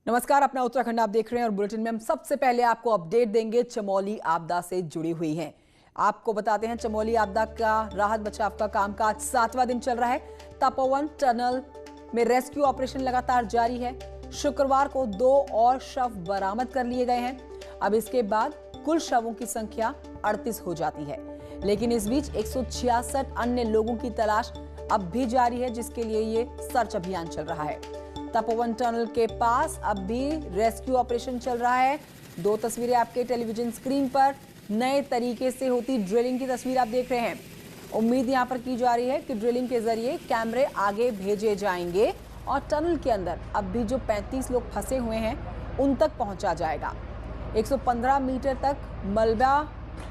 नमस्कार, अपना उत्तराखंड आप देख रहे हैं और बुलेटिन में हम सबसे पहले आपको अपडेट देंगे चमोली आपदा से जुड़ी हुई हैं। आपको बताते हैं चमोली आपदा का राहत बचाव का काम का आज 7वां दिन चल रहा है। तपोवन टनल में रेस्क्यू ऑपरेशन लगातार जारी है। शुक्रवार को 2 और शव बरामद कर लिए गए हैं। अब इसके बाद कुल शवों की संख्या 38 हो जाती है, लेकिन इस बीच 166 अन्य लोगों की तलाश अब भी जारी है, जिसके लिए ये सर्च अभियान चल रहा है। तपोवन टनल के पास अब भी रेस्क्यू ऑपरेशन चल रहा है। 2 तस्वीरें आपके टेलीविजन स्क्रीन पर नए तरीके से होती ड्रिलिंग की तस्वीर आप देख रहे हैं। उम्मीद यहां पर की जा रही है कि ड्रिलिंग के जरिए कैमरे आगे भेजे जाएंगे और टनल के अंदर अब भी जो 35 लोग फंसे हुए हैं उन तक पहुंचा जाएगा। 115 मीटर तक मलबा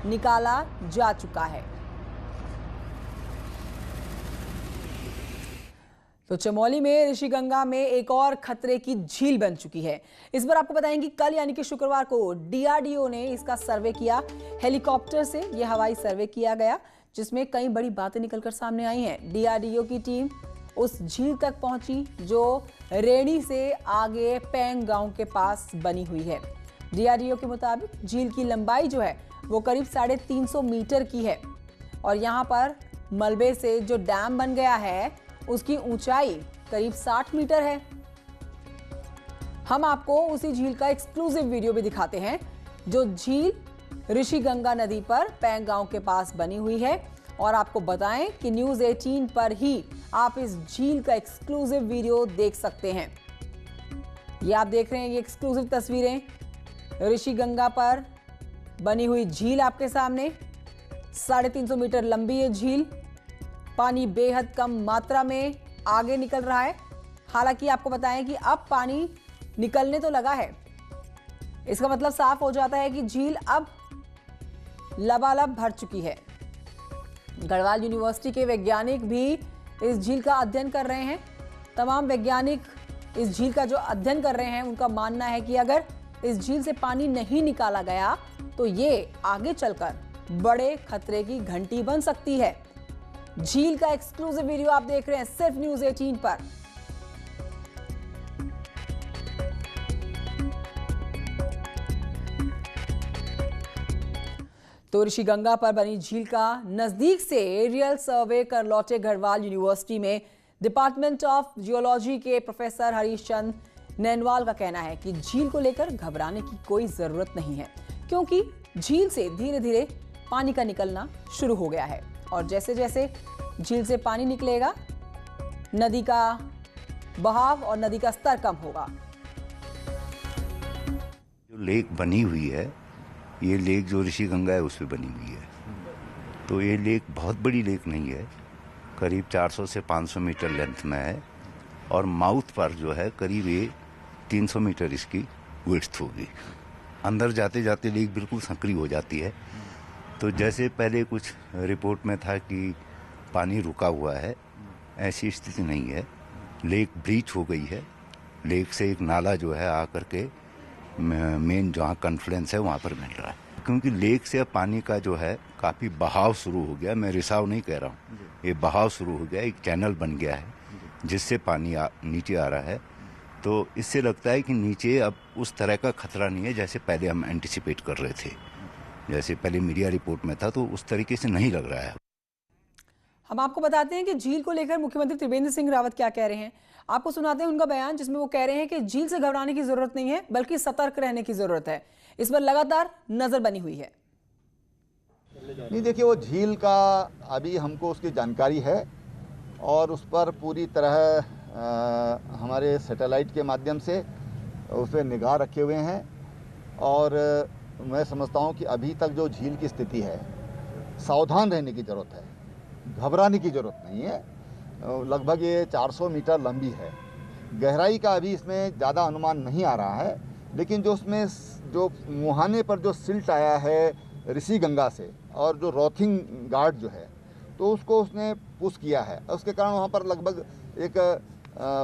निकाला जा चुका है। तो चमोली में ऋषिगंगा में एक और खतरे की झील बन चुकी है। इस बार आपको बताएंगे कल यानी कि शुक्रवार को डीआरडीओ ने इसका सर्वे किया। हेलीकॉप्टर से यह हवाई सर्वे किया गया, जिसमें कई बड़ी बातें निकलकर सामने आई हैं। डीआरडीओ की टीम उस झील तक पहुंची जो रेणी से आगे पैंग गांव के पास बनी हुई है। डीआरडीओ के मुताबिक झील की लंबाई जो है वो करीब 350 मीटर की है और यहाँ पर मलबे से जो डैम बन गया है उसकी ऊंचाई करीब 60 मीटर है। हम आपको उसी झील का एक्सक्लूसिव वीडियो भी दिखाते हैं, जो झील ऋषिगंगा नदी पर पैंग गांव के पास बनी हुई है। और आपको बताएं कि न्यूज़ 18 पर ही आप इस झील का एक्सक्लूसिव वीडियो देख सकते हैं। ये आप देख रहे हैं ये एक्सक्लूसिव तस्वीरें, ऋषिगंगा पर बनी हुई झील आपके सामने। 350 मीटर लंबी है झील। पानी बेहद कम मात्रा में आगे निकल रहा है। हालांकि आपको बताएं कि अब पानी निकलने तो लगा है। इसका मतलब साफ हो जाता है कि झील अब लबालब भर चुकी है। गढ़वाल यूनिवर्सिटी के वैज्ञानिक भी इस झील का अध्ययन कर रहे हैं। तमाम वैज्ञानिक इस झील का जो अध्ययन कर रहे हैं उनका मानना है कि अगर इस झील से पानी नहीं निकाला गया तो ये आगे चलकर बड़े खतरे की घंटी बन सकती है। झील का एक्सक्लूसिव वीडियो आप देख रहे हैं सिर्फ न्यूज़ 18 पर। तो ऋषिगंगा पर बनी झील का नजदीक से एरियल सर्वे कर लौटे गढ़वाल यूनिवर्सिटी में डिपार्टमेंट ऑफ जियोलॉजी के प्रोफेसर हरीश चंद नैनवाल का कहना है कि झील को लेकर घबराने की कोई जरूरत नहीं है, क्योंकि झील से धीरे धीरे पानी का निकलना शुरू हो गया है और जैसे जैसे झील से पानी निकलेगा नदी का बहाव और नदी का स्तर कम होगा। जो लेक बनी हुई है, ये लेक जो ऋषिगंगा है उस पे बनी हुई है। तो ये लेक बहुत बड़ी लेक नहीं है, करीब 400 से 500 मीटर लेंथ में है और माउथ पर जो है करीब ये 300 मीटर इसकी विड्थ होगी। अंदर जाते जाते लेक बिल्कुल संकरी हो जाती है। तो जैसे पहले कुछ रिपोर्ट में था कि पानी रुका हुआ है, ऐसी स्थिति नहीं है। लेक ब्रीच हो गई है। लेक से एक नाला जो है आकर के मेन जहाँ कॉन्फ्लुएंस है वहाँ पर मिल रहा है, क्योंकि लेक से पानी का जो है काफ़ी बहाव शुरू हो गया। मैं रिसाव नहीं कह रहा हूँ, ये बहाव शुरू हो गया, एक चैनल बन गया है जिससे पानी नीचे आ रहा है। तो इससे लगता है कि नीचे अब उस तरह का खतरा नहीं है जैसे पहले हम एंटिसिपेट कर रहे थे। जैसे पहले मीडिया रिपोर्ट में था तो उस तरीके से नहीं लग रहा है। हम आपको बताते हैं कि झील को लेकर मुख्यमंत्री त्रिवेंद्र सिंह रावत क्या कह रहे हैं। आपको सुनाते हैं उनका बयान, जिसमें वो कह रहे हैं कि झील से घबराने की जरूरत नहीं है, बल्कि सतर्क रहने की जरूरत है। इस पर लगातार नजर बनी हुई है। नहीं, देखिए, वो झील का अभी हमको उसकी जानकारी है और उस पर पूरी तरह हमारे सैटेलाइट के माध्यम से उस पर निगाह रखे हुए हैं और मैं समझता हूँ कि अभी तक जो झील की स्थिति है, सावधान रहने की ज़रूरत है, घबराने की ज़रूरत नहीं है। लगभग ये 400 मीटर लंबी है। गहराई का अभी इसमें ज़्यादा अनुमान नहीं आ रहा है, लेकिन जो उसमें जो मुहाने पर जो सिल्ट आया है ऋषिगंगा से और जो रॉथिंग गार्ड जो है, तो उसको उसने पुश किया है। उसके कारण वहाँ पर लगभग एक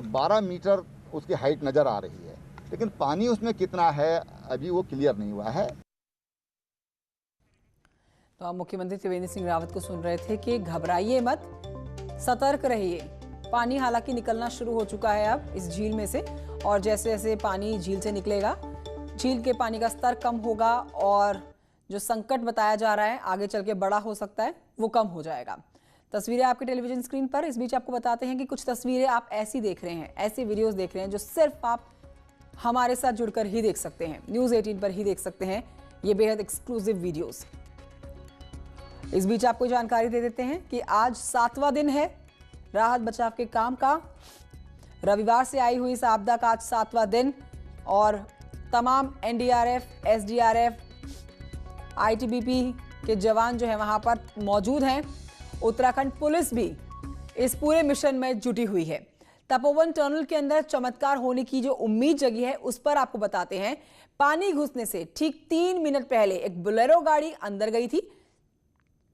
12 मीटर उसकी हाइट नज़र आ रही है, लेकिन पानी उसमें कितना है अभी वो क्लियर नहीं हुआ है। तो आप मुख्यमंत्री त्रिवेंद्र सिंह रावत को सुन रहे थे कि घबराइए मत, सतर्क रहिए। पानी हालांकि निकलना शुरू हो चुका है अब इस झील में से, और जैसे जैसे पानी झील से निकलेगा, झील के पानी का स्तर कम होगा और जो संकट बताया जा रहा है आगे चल के बड़ा हो सकता है वो कम हो जाएगा। तस्वीरें आपके टेलीविजन स्क्रीन पर। इस बीच आपको बताते हैं कि कुछ तस्वीरें आप ऐसी देख रहे हैं, ऐसी वीडियोस देख रहे हैं जो सिर्फ आप हमारे साथ जुड़कर ही देख सकते हैं, न्यूज़ 18 पर ही देख सकते हैं ये बेहद एक्सक्लूसिव वीडियोस। इस बीच आपको जानकारी दे देते हैं कि आज 7वां दिन है राहत बचाव के काम का। रविवार से आई हुई इस आपदा का आज 7वां दिन, और तमाम एनडीआरएफ, एसडीआरएफ, आईटीबीपी के जवान जो है वहां पर मौजूद हैं। उत्तराखंड पुलिस भी इस पूरे मिशन में जुटी हुई है। तपोवन टनल के अंदर चमत्कार होने की जो उम्मीद जगी है उस पर आपको बताते हैं। पानी घुसने से ठीक 3 मिनट पहले एक बोलेरो गाड़ी अंदर गई थी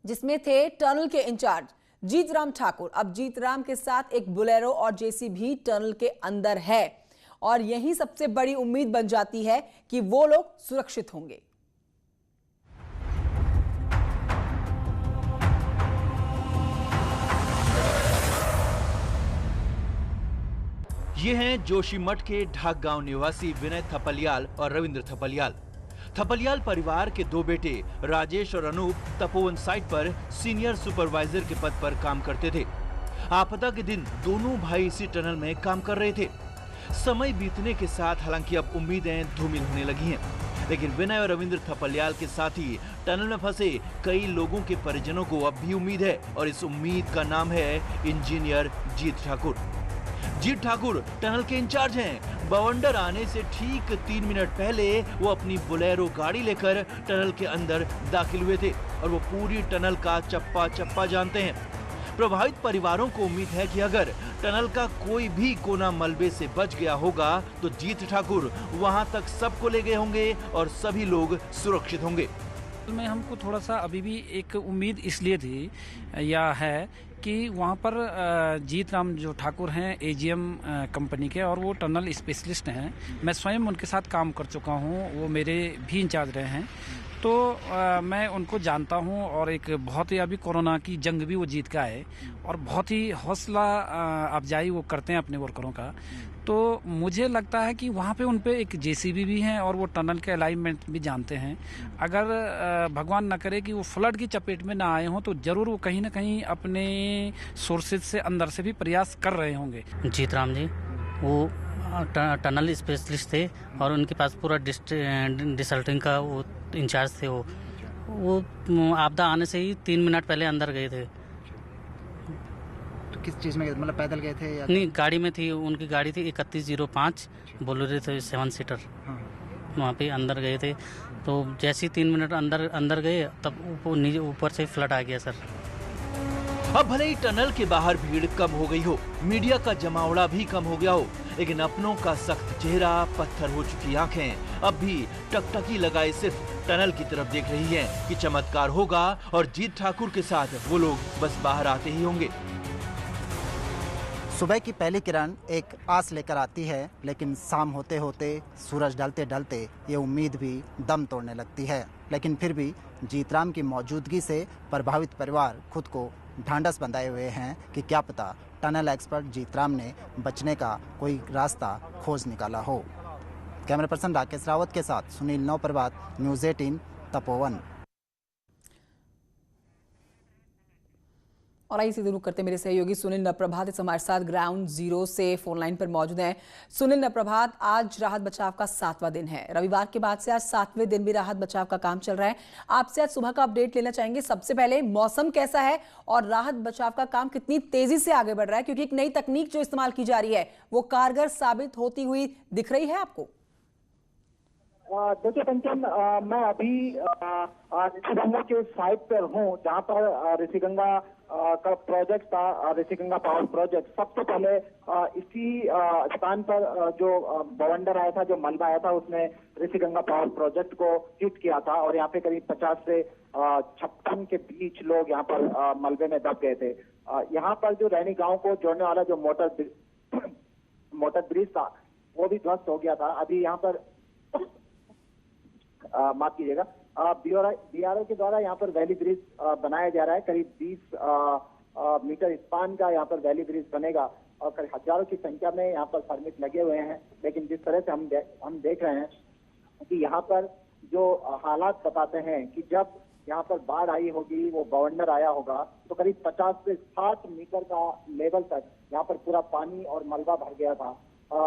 जिसमें थे टनल के इंचार्ज जीतराम ठाकुर। अब जीतराम के साथ एक बोलेरो और जेसीबी टनल के अंदर है, और यही सबसे बड़ी उम्मीद बन जाती है कि वो लोग सुरक्षित होंगे। ये हैं जोशीमठ के ढाक गांव निवासी विनय थपलियाल और रविंद्र थपलियाल। थपलियाल परिवार के 2 बेटे राजेश और अनूप तपोवन साइट पर सीनियर सुपरवाइजर के पद पर काम करते थे। आपदा के दिन दोनों भाई इसी टनल में काम कर रहे थे। समय बीतने के साथ हालांकि अब उम्मीदें धूमिल होने लगी हैं, लेकिन विनय और रविंद्र थपलियाल के साथ ही टनल में फंसे कई लोगों के परिजनों को अब भी उम्मीद है, और इस उम्मीद का नाम है इंजीनियर जीत ठाकुर। जीत ठाकुर टनल के इंचार्ज हैं। बवंडर आने से ठीक 3 मिनट पहले वो अपनी बोलेरो गाड़ी लेकर टनल के अंदर दाखिल हुए थे, और वो पूरी टनल का चप्पा चप्पा जानते हैं। प्रभावित परिवारों को उम्मीद है कि अगर टनल का कोई भी कोना मलबे से बच गया होगा तो जीत ठाकुर वहां तक सबको ले गए होंगे और सभी लोग सुरक्षित होंगे। में हमको थोड़ा सा अभी भी एक उम्मीद इसलिए थी या है कि वहाँ पर जीतराम जो ठाकुर हैं एजीएम कंपनी के, और वो टनल स्पेशलिस्ट हैं। मैं स्वयं उनके साथ काम कर चुका हूँ, वो मेरे भी इंचार्ज रहे हैं, तो मैं उनको जानता हूँ। और एक बहुत ही अभी कोरोना की जंग भी वो जीत का है, और बहुत ही हौसला अफजाई वो करते हैं अपने वर्करों का। तो मुझे लगता है कि वहाँ पे उन पे एक जेसीबी भी है, और वो टनल के अलाइनमेंट भी जानते हैं। अगर भगवान न करे कि वो फ्लड की चपेट में ना आए हों तो जरूर वो कहीं ना कहीं अपने सोर्सेज से अंदर से भी प्रयास कर रहे होंगे। जीतराम जी वो टनल स्पेशलिस्ट थे, और उनके पास पूरा डिसल्टिंग का वो इंचार्ज थे। वो आपदा आने से ही 3 मिनट पहले अंदर गए थे। किस चीज़ में गए, मतलब पैदल गए थे या? नहीं, गाड़ी में थी, उनकी गाड़ी थी 3105 बोलेरो थे 7 सीटर। हाँ। वहाँ पे अंदर गए थे, तो जैसे ही 3 मिनट अंदर गए तब ऊपर से फ्लड आ गया सर। अब भले ही टनल के बाहर भीड़ कम हो गई हो, मीडिया का जमावड़ा भी कम हो गया हो, लेकिन अपनों का सख्त चेहरा, पत्थर हो चुकी आंखें अब भी टकटकी लगाए सिर्फ टनल की तरफ देख रही हैं कि चमत्कार होगा और जीत ठाकुर के साथ वो लोग बस बाहर आते ही होंगे। सुबह की पहली किरण एक आस लेकर आती है, लेकिन शाम होते होते, सूरज ढलते ढलते ये उम्मीद भी दम तोड़ने लगती है। लेकिन फिर भी जीतराम की मौजूदगी से प्रभावित परिवार खुद को ढांढस बंधाए हुए हैं कि क्या पता टनल एक्सपर्ट जीतराम ने बचने का कोई रास्ता खोज निकाला हो। कैमरा पर्सन राकेश रावत के साथ सुनील नौप्रभात, न्यूज़ 18 तपोवन। और आइए सीधे रुक करते मेरे सहयोगी सुनील नप्रभात इस हमारे साथ ग्राउंड जीरो से फोन लाइन पर मौजूद हैं। सुनील नप्रभात, आज राहत बचाव का 7वां दिन है। रविवार के बाद से आज 7वें दिन भी राहत बचाव का काम चल रहा है। आपसे आज सुबह का अपडेट लेना चाहेंगे। सबसे पहले मौसम कैसा है और राहत बचाव का काम कितनी तेजी से आगे बढ़ रहा है, क्योंकि एक नई तकनीक जो इस्तेमाल की जा रही है वो कारगर साबित होती हुई दिख रही है आपको? देखिए पंचम, मैं अभी ऋषिगंगा के साइट पर हूँ, जहाँ पर ऋषिगंगा का प्रोजेक्ट था, ऋषिगंगा पावर प्रोजेक्ट। सबसे पहले इसी स्थान पर जो बवंडर आया था, जो मलबा आया था, उसने ऋषिगंगा पावर प्रोजेक्ट को हिट किया था, और यहाँ पे करीब 50 से 56 के बीच लोग यहाँ पर मलबे में दब गए थे। यहाँ पर जो रैनी गांव को जोड़ने वाला जो मोटर ब्रिज था वो भी ध्वस्त हो गया था। अभी यहाँ पर माफ कीजिएगा, बीआरओ के द्वारा यहाँ पर वैली ब्रिज बनाया जा रहा है। करीब 20 मीटर स्पान का यहाँ पर वैली ब्रिज बनेगा। और करीब हजारों की संख्या में यहाँ पर परमिट लगे हुए हैं। लेकिन जिस तरह से हम देख रहे हैं कि यहाँ पर जो हालात बताते हैं कि जब यहाँ पर बाढ़ आई होगी, वो बवंडर आया होगा, तो करीब 50 से 60 मीटर का लेवल तक यहाँ पर पूरा पानी और मलबा भर गया था।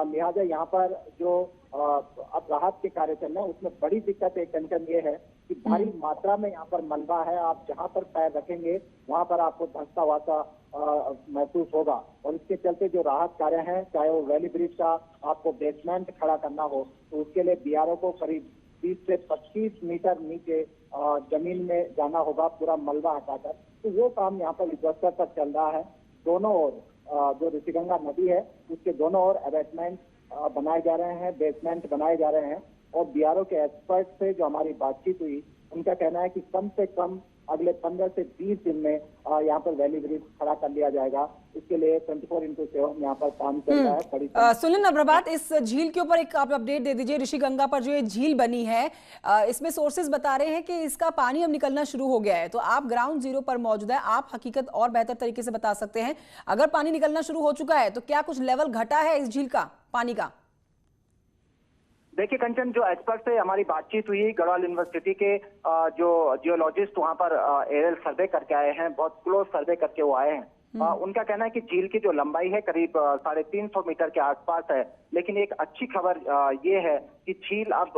लिहाजा यहाँ पर जो अब राहत के कार्य चल रहे हैं उसमें बड़ी दिक्कत एक कंचन ये है कि भारी मात्रा में यहाँ पर मलबा है। आप जहाँ पर पैर रखेंगे वहाँ पर आपको धंसता हुआ सा महसूस होगा, और इसके चलते जो राहत कार्य हैं, चाहे वो वैली ब्रिज का आपको बेसमेंट खड़ा करना हो, तो उसके लिए बीआरओ को करीब 20 से 25 मीटर नीचे जमीन में जाना होगा पूरा मलबा हटाकर। तो वो काम यहाँ पर युद्धस्तर पर चल रहा है। दोनों ओर जो ऋषिगंगा नदी है उसके दोनों ओर अबैटमेंट बनाए जा रहे हैं, बेसमेंट बनाए जा रहे हैं, और बीआरओ के एक्सपर्ट से जो हमारी बातचीत हुई उनका कहना है कि कम से कम अगले 15 से 20 दिन में यहाँ पर वैली ब्रिज खड़ा कर लिया जाएगा। इसके लिए 24/7 यहाँ पर काम चल रहा है। बड़ी सुनील नप्रभात, इस झील के ऊपर एक आप अपडेट दे दीजिए। ऋषिगंगा पर जो ये झील बनी है, इसमें सोर्सेज बता रहे हैं कि इसका पानी अब निकलना शुरू हो गया है। तो आप ग्राउंड जीरो पर मौजूद है, आप हकीकत और बेहतर तरीके से बता सकते हैं। अगर पानी निकलना शुरू हो चुका है तो क्या कुछ लेवल घटा है इस झील का पानी का? देखिए कंचन, जो एक्सपर्ट से हमारी बातचीत हुई, गढ़वाल यूनिवर्सिटी के जो जियोलॉजिस्ट वहां पर एरियल सर्वे करके आए हैं, बहुत क्लोज सर्वे करके वो आए हैं। उनका कहना है कि झील की जो लंबाई है करीब 350 मीटर के आसपास है। लेकिन एक अच्छी खबर ये है कि झील अब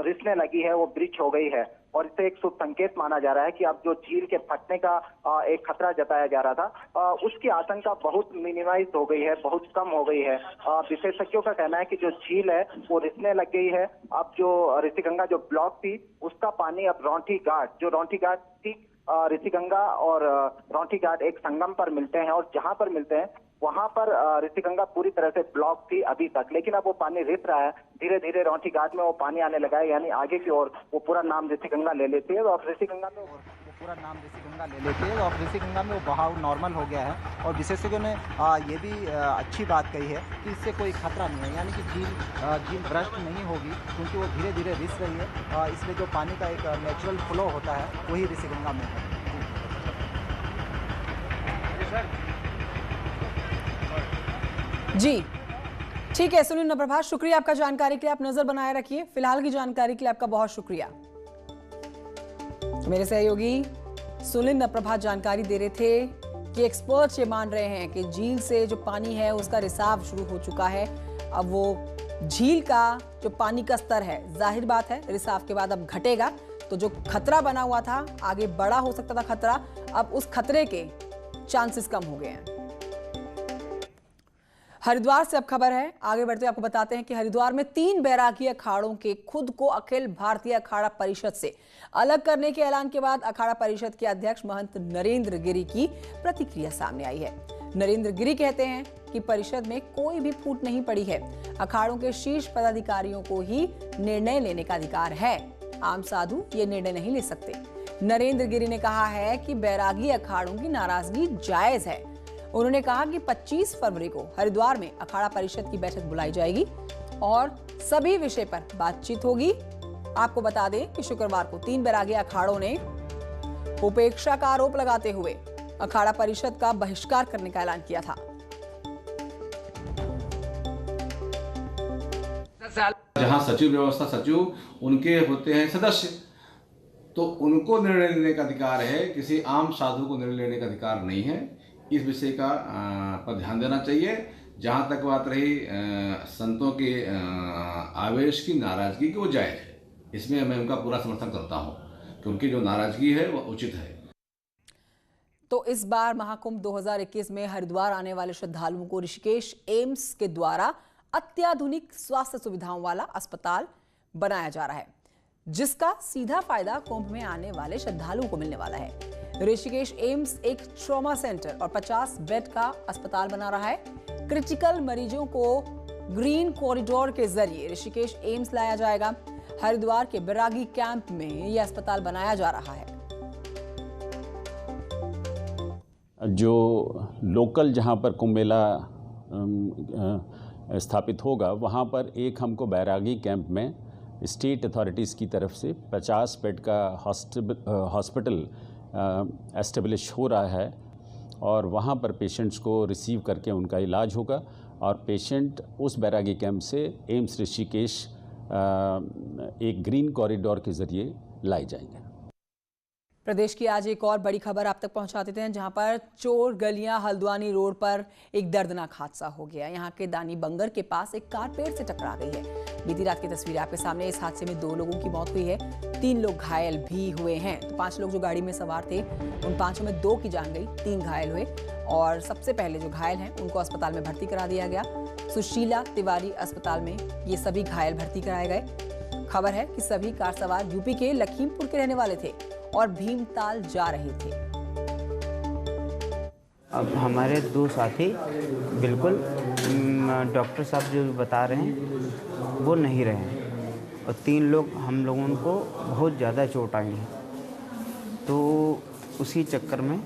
रिसने लगी है, वो ब्रिज हो गई है, और इसे एक शुभ संकेत माना जा रहा है कि अब जो झील के फटने का एक खतरा जताया जा रहा था, उसकी आशंका बहुत मिनिमाइज हो गई है, बहुत कम हो गई है। विशेषज्ञों का कहना है कि जो झील है वो रिसने लग गई है। अब जो ऋषिगंगा जो ब्लॉक थी उसका पानी अब रौंठी घाट ठीक ऋषिगंगा और रौंठी घाट एक संगम पर मिलते हैं, और जहां पर मिलते हैं वहां पर ऋषिगंगा पूरी तरह से ब्लॉक थी अभी तक। लेकिन अब वो पानी रिस रहा है, धीरे धीरे रौंठी घाट में वो पानी आने लगा है, यानी आगे की ओर वो पूरा नाम ऋषिगंगा ले लेती है। और ऋषिगंगा में पूरा नाम ऋषिगंगा ले लेती है और ऋषिगंगा में वो बहाव नॉर्मल हो गया है। और विशेषज्ञों ने ये भी अच्छी बात कही है कि इससे कोई खतरा नहीं है, यानी कि झील भ्रष्ट नहीं होगी, क्योंकि वो धीरे धीरे रिस रही है। इसलिए जो पानी का एक नेचुरल फ्लो होता है वही ऋषिगंगा में है। जी ठीक है सुनील नप्रभात, शुक्रिया आपका जानकारी के लिए। आप नजर बनाए रखिए। फिलहाल की जानकारी के लिए आपका बहुत शुक्रिया। मेरे सहयोगी सुनील नप्रभात जानकारी दे रहे थे कि एक्सपर्ट्स ये मान रहे हैं कि झील से जो पानी है उसका रिसाव शुरू हो चुका है। अब वो झील का जो पानी का स्तर है, जाहिर बात है रिसाव के बाद अब घटेगा, तो जो खतरा बना हुआ था, आगे बड़ा हो सकता था खतरा, अब उस खतरे के चांसेस कम हो गए हैं। हरिद्वार से अब खबर है, आगे बढ़ते हुए आपको बताते हैं कि हरिद्वार में 3 बैरागी अखाड़ों के खुद को अखिल भारतीय अखाड़ा परिषद से अलग करने के ऐलान के बाद अखाड़ा परिषद के अध्यक्ष महंत नरेंद्र गिरी की प्रतिक्रिया सामने आई है। नरेंद्र गिरी कहते हैं कि परिषद में कोई भी फूट नहीं पड़ी है, अखाड़ों के शीर्ष पदाधिकारियों को ही निर्णय लेने का अधिकार है, आम साधु ये निर्णय नहीं ले सकते। नरेंद्र गिरी ने कहा है कि बैरागी अखाड़ों की नाराजगी जायज है। उन्होंने कहा कि 25 फरवरी को हरिद्वार में अखाड़ा परिषद की बैठक बुलाई जाएगी और सभी विषय पर बातचीत होगी। आपको बता दें कि शुक्रवार को 3 बैरागी अखाड़ों ने उपेक्षा का आरोप लगाते हुए अखाड़ा परिषद का बहिष्कार करने का ऐलान किया था। जहां सचिव व्यवस्था सचिव उनके होते हैं सदस्य, तो उनको निर्णय लेने का अधिकार है, किसी आम साधु को निर्णय लेने का अधिकार नहीं है। इस विषय का पर ध्यान देना चाहिए। जहाँ तक बात रही संतों के आवेश की, नाराजगी की, वो जायज़ है, इसमें मैं उनका पूरा समर्थन करता हूँ कि उनकी जो नाराजगी है वो उचित है। तो इस बार महाकुंभ 2021 में हरिद्वार आने वाले श्रद्धालुओं को ऋषिकेश एम्स के द्वारा अत्याधुनिक स्वास्थ्य सुविधाओं वाला अस्पताल बनाया जा रहा है, जिसका सीधा फायदा कुंभ में आने वाले श्रद्धालुओं को मिलने वाला है। ऋषिकेश एम्स एक ट्रॉमा सेंटर और 50 बेड का अस्पताल बना रहा है। क्रिटिकल मरीजों को ग्रीन कॉरिडोर के जरिए ऋषिकेश एम्स लाया जाएगा। हरिद्वार के बैरागी कैंप में यह अस्पताल बनाया जा रहा है। जो लोकल जहां पर कुंभ मेला स्थापित होगा, वहां पर एक हमको बैरागी कैंप में स्टेट अथॉरिटीज़ की तरफ से 50 बेड का हॉस्पिटल एस्टेब्लिश हो रहा है, और वहाँ पर पेशेंट्स को रिसीव करके उनका इलाज होगा और पेशेंट उस बैरागी कैंप से एम्स ऋषिकेश एक ग्रीन कॉरिडोर के ज़रिए लाए जाएंगे। प्रदेश की आज एक और बड़ी खबर आप तक पहुंचाते थे, जहां पर चोर गलियां हल्द्वानी रोड पर एक दर्दनाक हादसा हो गया। यहां के दानी बंगर के पास एक कार पेड़ से टकरा गई है। बीती रात की तस्वीर आपके सामने। इस हादसे में 2 लोगों की मौत हुई है, 3 लोग घायल भी हुए हैं। तो 5 लोग जो गाड़ी में सवार थे, उन 5 में 2 की जान गई, 3 घायल हुए। और सबसे पहले जो घायल हैं उनको अस्पताल में भर्ती करा दिया गया। सुशीला तिवारी अस्पताल में ये सभी घायल भर्ती कराए गए। खबर है कि सभी कार सवार यूपी के लखीमपुर के रहने वाले थे और भीमताल जा रहे थे। अब हमारे 2 साथी बिल्कुल डॉक्टर साहब जो बता रहे हैं वो नहीं रहे हैं और 3 लोग हम लोगों को बहुत ज़्यादा चोट आई है, तो उसी चक्कर में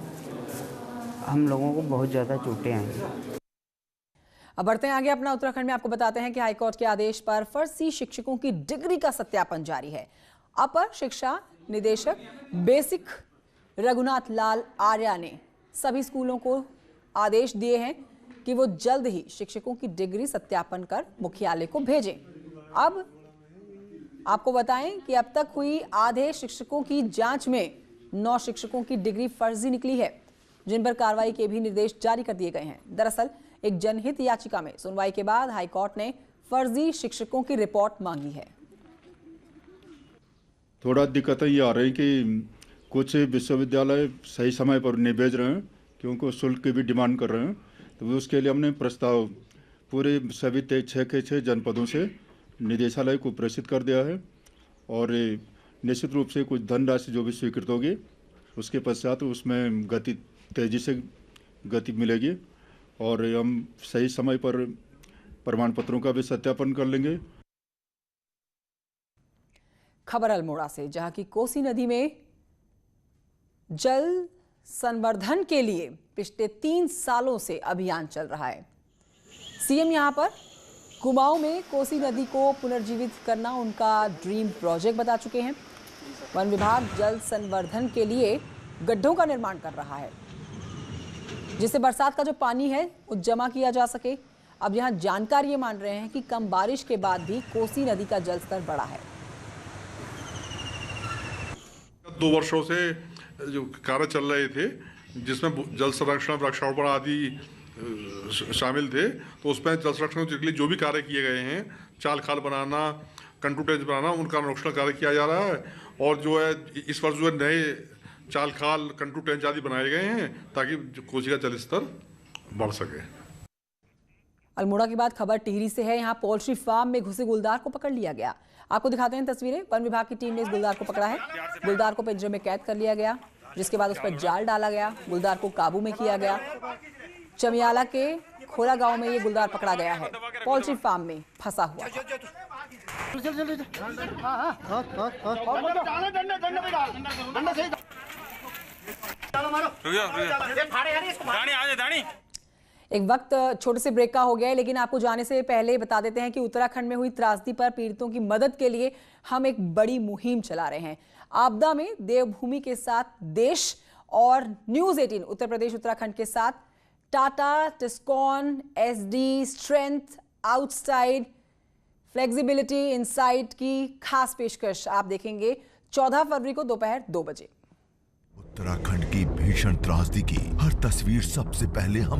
हम लोगों को बहुत ज़्यादा चोटें आई हैं। अब बढ़ते हैं आगे। अपना उत्तराखंड में आपको बताते हैं कि हाईकोर्ट के आदेश पर फर्जी शिक्षकों की डिग्री का सत्यापन जारी है। अपर शिक्षा निदेशक बेसिक रघुनाथ लाल आर्या ने सभी स्कूलों को आदेश दिए हैं कि वो जल्द ही शिक्षकों की डिग्री सत्यापन कर मुख्यालय को भेजें। अब आपको बताएं कि अब तक हुई आधे शिक्षकों की जांच में 9 शिक्षकों की डिग्री फर्जी निकली है, जिन पर कार्रवाई के भी निर्देश जारी कर दिए गए हैं। दरअसल एक जनहित याचिका में सुनवाई के बाद हाईकोर्ट ने फर्जी शिक्षकों की रिपोर्ट मांगी है। थोड़ा दिक्कतें ये आ रही कि कुछ विश्वविद्यालय सही समय पर नहीं भेज रहे हैं क्योंकि शुल्क की भी डिमांड कर रहे हैं, तो उसके लिए हमने प्रस्ताव पूरे सभी 6 के 6 जनपदों से निदेशालय को प्रेषित कर दिया है और निश्चित रूप से कुछ धनराशि जो भी स्वीकृत होगी उसके पश्चात उसमें तेजी से गति मिलेगी और हम सही समय पर प्रमाण पत्रों का भी सत्यापन कर लेंगे। खबर अल्मोड़ा से, जहां की कोसी नदी में जल संवर्धन के लिए पिछले 3 सालों से अभियान चल रहा है। सीएम यहां पर कुमाऊं में कोसी नदी को पुनर्जीवित करना उनका ड्रीम प्रोजेक्ट बता चुके हैं। वन विभाग जल संवर्धन के लिए गड्ढों का निर्माण कर रहा है, जिससे बरसात का जो पानी है वो जमा किया जा सके। अब यहां जानकार ये मान रहे हैं कि कम बारिश के बाद भी कोसी नदी का जलस्तर बढ़ा है। 2 वर्षों से जो कार्य चल रहे थे जिसमें जल संरक्षण वृक्षारोपण आदि शामिल थे, तो उसमें जल संरक्षण के लिए जो भी कार्य किए गए हैं, चाल खाल बनाना, कंटू टैंक बनाना, उनका अनुरक्षण कार्य किया जा रहा है। और जो है इस वर्ष जो है नए चाल खाल कंटू टैंक आदि बनाए गए हैं ताकि कोसी का जल स्तर बढ़ सके। अल्मोड़ा के बाद खबर टिहरी से है। यहाँ पोल्ट्री फार्म में घुसे गुलदार को पकड़ लिया गया। आपको दिखाते हैं तस्वीरें। वन विभाग की टीम ने इस गुलदार को पकड़ा है। गुलदार को पिंजरे में कैद कर लिया गया, जिसके बाद उस पर जाल डाला गया। गुलदार को काबू में किया गया। चमियाला के खोला गांव में ये गुलदार पकड़ा गया है, पोल्ट्री फार्म में फंसा हुआ। एक वक्त छोटे से ब्रेक का हो गया है, लेकिन आपको जाने से पहले बता देते हैं कि उत्तराखंड में हुई त्रासदी पर पीड़ितों की मदद के लिए हम एक बड़ी मुहिम चला रहे हैं। आपदा में देवभूमि के साथ देश और न्यूज़ 18 उत्तर प्रदेश उत्तराखंड के साथ Tata, Tiscon, SD, strength, outside, flexibility, insight की खास पेशकश आप देखेंगे 14 फरवरी को दोपहर 2 बजे। उत्तराखंड की भीषण त्रासदी की हर तस्वीर सबसे पहले हम